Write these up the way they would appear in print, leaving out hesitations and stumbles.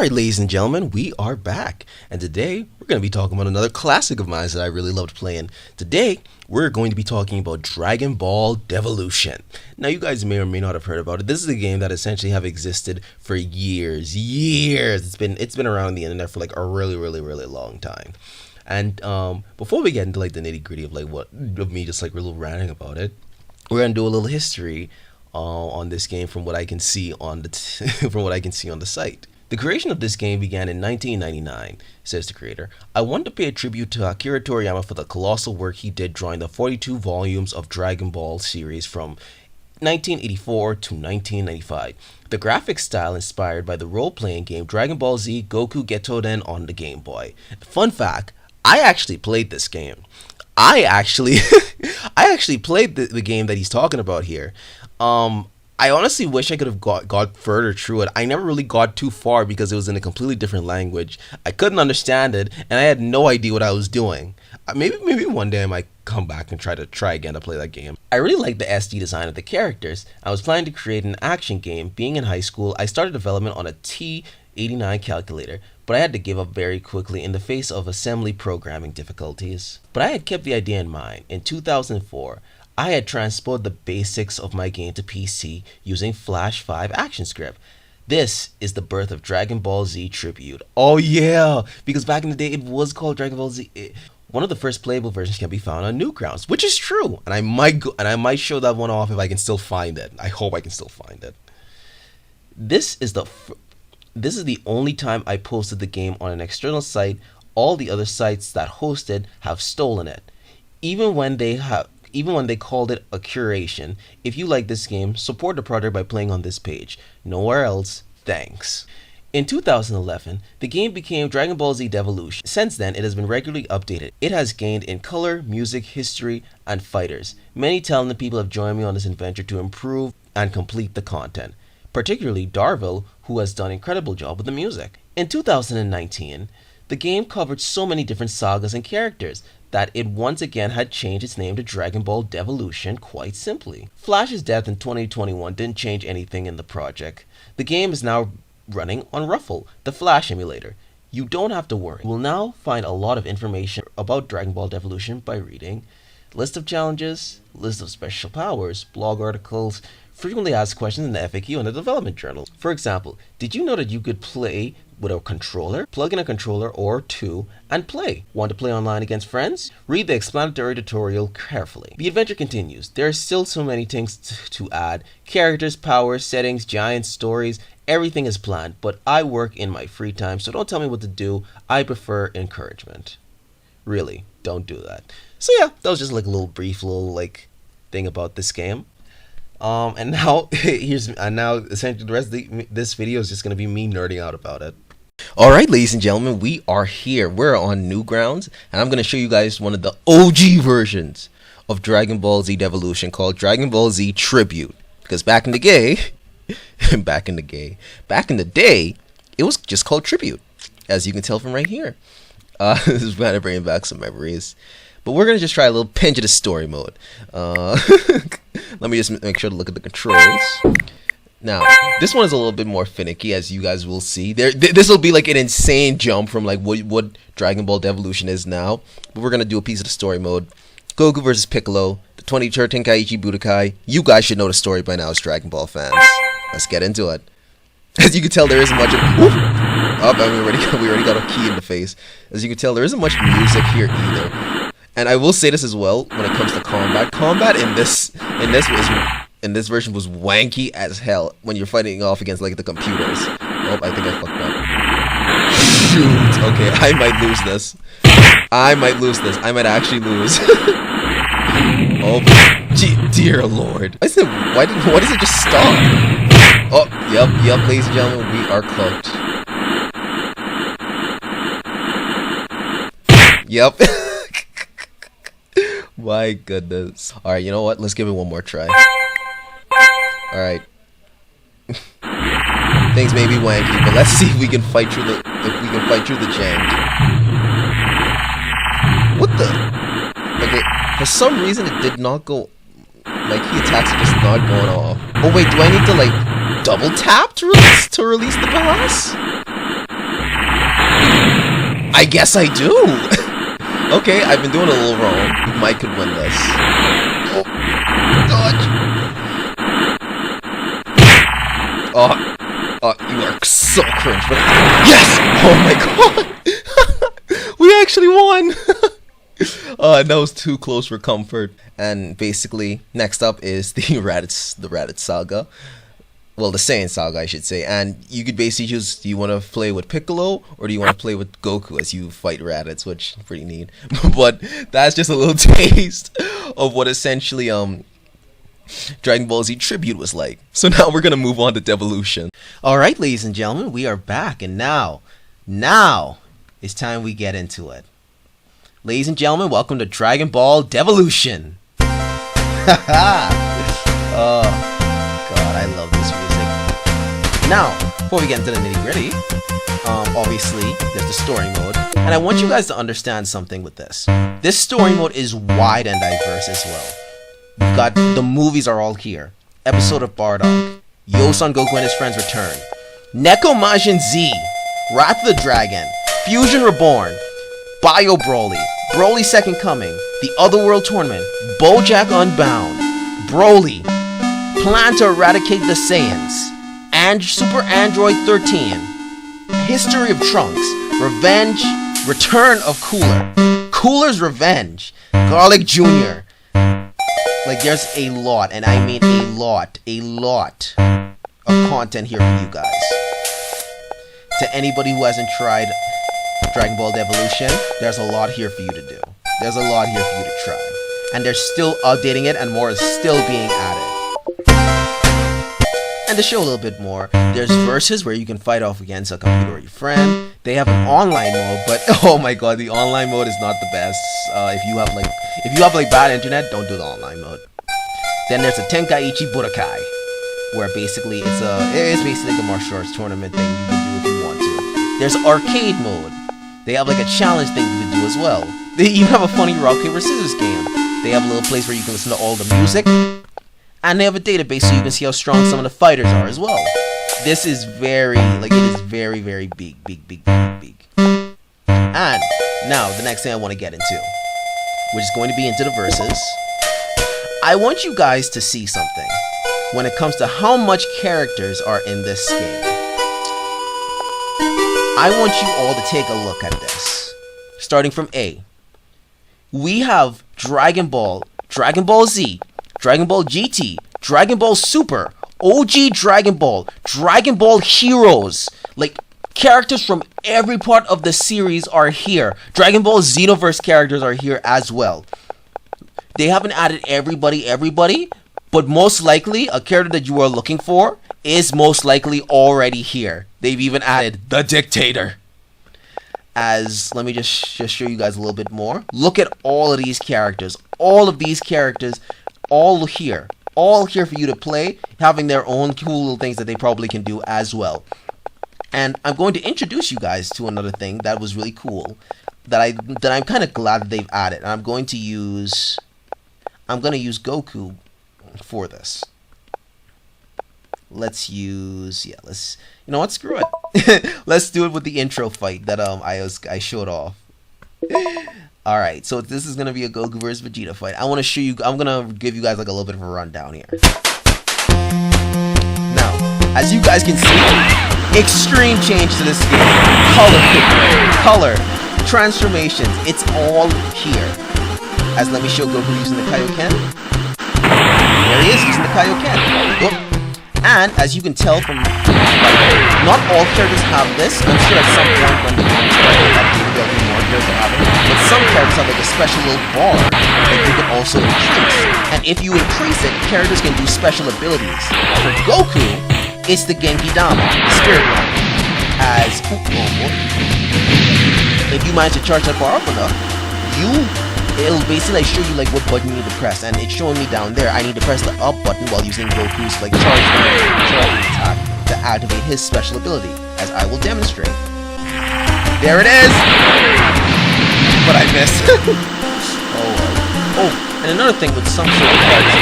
Alright, ladies and gentlemen, we are back, and today we're going to be talking about another classic of mine that I really loved playing. Today, we're going to be talking about Dragon Ball Devolution. Now, you guys may or may not have heard about it. This is a game that essentially have existed for years. It's been around the internet for like a really long time. And before we get into like the nitty gritty of me just like real ranting about it, we're gonna do a little history on this game from what I can see on the site. The creation of this game began in 1999, says the creator. I want to pay a tribute to Akira Toriyama for the colossal work he did drawing the 42 volumes of Dragon Ball series from 1984 to 1995. The graphic style inspired by the role-playing game Dragon Ball Z Goku Getoden on the Game Boy. Fun fact, I actually played this game. I actually played the game that he's talking about here. I honestly wish I could have got further through it. I never really got too far because it was in a completely different language. I couldn't understand it, and I had no idea what I was doing. Maybe one day I might come back and try again to play that game. I really liked the SD design of the characters. I was planning to create an action game. Being in high school, I started development on a T89 calculator, but I had to give up very quickly in the face of assembly programming difficulties. But I had kept the idea in mind. In 2004, I had transposed the basics of my game to PC using Flash 5 ActionScript. This is the birth of Dragon Ball Z Tribute. Oh yeah, because back in the day it was called Dragon Ball Z. One of the first playable versions can be found on Newgrounds, which is true, and I might show that one off if I can still find it. I hope I can still find it. This is the only time I posted the game on an external site. All the other sites that hosted have stolen it, even when they called it a curation. If you like this game, support the project by playing on this page. Nowhere else, thanks. In 2011, the game became Dragon Ball Z Devolution. Since then, it has been regularly updated. It has gained in color, music, history, and fighters. Many talented people have joined me on this adventure to improve and complete the content, particularly Darville, who has done an incredible job with the music. In 2019, the game covered so many different sagas and characters that it once again had changed its name to Dragon Ball Devolution quite simply. Flash's death in 2021 didn't change anything in the project. The game is now running on Ruffle, the Flash emulator. You don't have to worry. You will now find a lot of information about Dragon Ball Devolution by reading list of challenges, list of special powers, blog articles, frequently asked questions in the FAQ and the development journal. For example, did you know that you could play with a controller? Plug in a controller or two and play. Want to play online against friends? Read the explanatory tutorial carefully. The adventure continues. There are still so many things to add. Characters, powers, settings, giants, stories, everything is planned, but I work in my free time, so don't tell me what to do. I prefer encouragement. Really, don't do that. So yeah, that was just like a little brief thing about this game. And now essentially the rest of this video is just gonna be me nerding out about it. Alright, ladies and gentlemen, we are here. We're on Newgrounds, and I'm gonna show you guys one of the OG versions of Dragon Ball Z Devolution called Dragon Ball Z Tribute. Because back in the day, it was just called Tribute, as you can tell from right here. This is kind of bringing back some memories. But we're going to just try a little pinch of the story mode. Let me just make sure to look at the controls. Now, this one is a little bit more finicky, as you guys will see. This will be like an insane jump from like what Dragon Ball Devolution is now. But we're going to do a piece of the story mode. Goku versus Piccolo, the 2013 Tenkaichi Budokai. You guys should know the story by now as Dragon Ball fans. Let's get into it. As you can tell, there isn't much of... we already got a key in the face. As you can tell, there isn't much music here either. And I will say this as well when it comes to combat. Combat in this version was wanky as hell when you're fighting off against like the computers. Oh, I think I fucked up. Shoot. Okay, I might lose this. I might actually lose. Oh, dear lord. Why does it just stop? Oh, yep, ladies and gentlemen, we are cooked. Yep. My goodness. Alright, you know what? Let's give it one more try. Alright. Things may be wanky, but let's see if we can fight through the jank. What the? Okay, for some reason it did not go. Like, key attacks are just not going off. Oh wait, do I need to like double tap to release the boss? I guess I do. Okay, I've been doing a little wrong. Mike could win this. Oh, dodge. You are so cringe, but yes! Oh my god! We actually won! That was too close for comfort. And basically, next up is the Raditz saga. Well, the Saiyan saga, I should say. And you could basically choose, do you want to play with Piccolo, or do you want to play with Goku as you fight Raditz, which is pretty neat. But that's just a little taste of what essentially Dragon Ball Z Tribute was like. So now we're going to move on to Devolution. Alright, ladies and gentlemen, we are back. And now it's time we get into it. Ladies and gentlemen, welcome to Dragon Ball Devolution. Oh, God, I love this music. Now, before we get into the nitty-gritty, obviously, there's the story mode. And I want you guys to understand something with this. This story mode is wide and diverse as well. We've got the movies are all here. Episode of Bardock, Yo-Son Goku and his friends return, Neko Majin Z, Wrath of the Dragon, Fusion Reborn, Bio Broly, Broly Second Coming, The Otherworld Tournament, BoJack Unbound, Broly, Plan to Eradicate the Saiyans, and Super Android 13, History of Trunks, Revenge, Return of Cooler, Cooler's Revenge, Garlic Jr. Like, there's a lot, and I mean a lot of content here for you guys. To anybody who hasn't tried Dragon Ball Devolution, there's a lot here for you to do. There's a lot here for you to try. And they're still updating it, and more is still being added. And to show a little bit more, there's verses where you can fight off against a computer or your friend. They have an online mode, but oh my god, the online mode is not the best. If you have bad internet, don't do the online mode. Then there's a Tenkaichi Budokai, where basically it's basically like a martial arts tournament thing you can do if you want to. There's arcade mode. They have like a challenge thing you can do as well. They even have a funny rock paper scissors game. They have a little place where you can listen to all the music. And they have a database so you can see how strong some of the fighters are as well. This is very big. And now, the next thing I want to get into, which is going to be into the verses. I want you guys to see something when it comes to how much characters are in this game. I want you all to take a look at this. Starting from A. We have Dragon Ball, Dragon Ball Z, Dragon Ball GT, Dragon Ball Super, OG Dragon Ball Heroes. Like, characters from every part of the series are here. Dragon Ball Xenoverse characters are here as well. They haven't added everybody, but most likely, a character that you are looking for is most likely already here. They've even added the Dictator. Let me just show you guys a little bit more. Look at all of these characters. All of these characters, all here for you to play, having their own cool little things that they probably can do as well. And I'm going to introduce you guys to another thing that was really cool that I'm kind of glad that they've added. And I'm going to use Goku for this. Let's you know what, screw it. Let's do it with the intro fight that I showed off. Alright, so this is gonna be a Goku vs Vegeta fight. I'm gonna give you guys like a little bit of a rundown here. Now, as you guys can see, extreme change to this game. Color, transformations, it's all here. Let me show Goku using the Kaioken. There he is using the Kaioken. Whoop. And as you can tell from, not all characters have this. I'm sure at some point when the game started that there'll be more characters have it. But some characters have like a special little bar that you can also increase. And if you increase it, characters can do special abilities. For Goku, it's the Genki Dama, the Spirit Line. If you manage to charge that bar up enough, it'll basically show you like what button you need to press, and it's showing me down there I need to press the up button while using Goku's like charge attack to activate his special ability, as I will demonstrate. There it is! But I missed. Oh, and another thing with some sort of cards,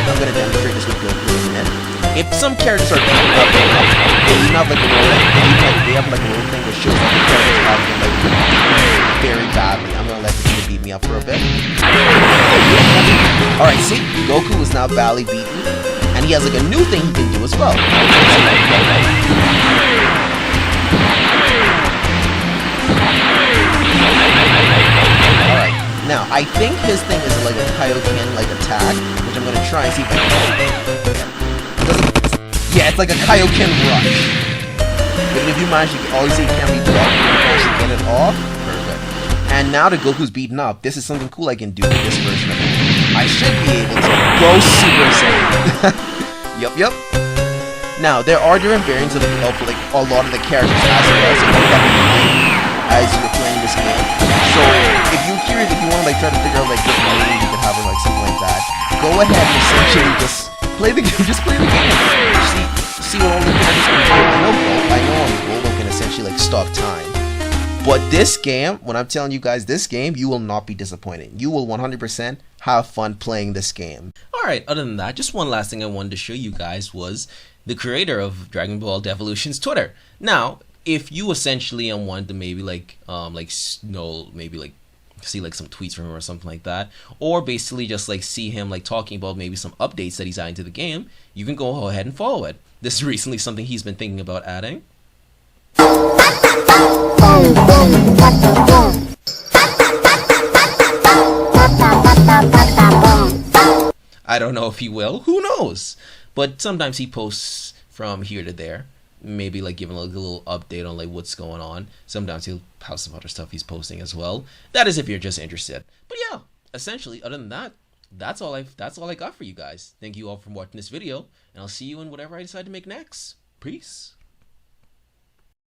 I'm going to demonstrate this with Goku in a minute. If some characters are beaten up. They even have like a little, they have like a little thing that shows that the characters have been like very badly. I'm gonna let this kid beat me up for a bit. All right, see, Goku is now badly beaten, and he has like a new thing he can do as well. Alright, now I think his thing is like a Kaioken like attack, which I'm gonna try and see if I can. Yeah, it's like a Kaioken rush. But if you manage to always see it can be blocked, you can actually get it off. Perfect. And now that Goku's beaten up, this is something cool I can do with this version of it. I should be able to go Super Saiyan. Yup. Now, there are different variants of like a lot of the characters as well, so keep that in mind as you're playing this game. So, if you're curious, if you want to like try to figure out like what name you could have or like something like that, go ahead and essentially just play the game. Just play the game. See what all the characters can do. I know on Golden can essentially like stop time. But this game, when I'm telling you guys this game, you will not be disappointed. You will 100% have fun playing this game. Alright, other than that, just one last thing I wanted to show you guys was the creator of Dragon Ball Devolution's Twitter. Now, if you essentially wanted to maybe maybe see like some tweets from him or something like that, or basically just like see him like talking about maybe some updates that he's adding to the game, you can go ahead and follow it. This is recently something he's been thinking about adding. I don't know if he will, who knows? But sometimes he posts from here to there, maybe like giving like a little update on like what's going on. Sometimes he'll have some other stuff he's posting as well. That is if you're just interested. But yeah, essentially, other than that, that's all I got for you guys. Thank you all for watching this video, and I'll see you in whatever I decide to make next. Peace.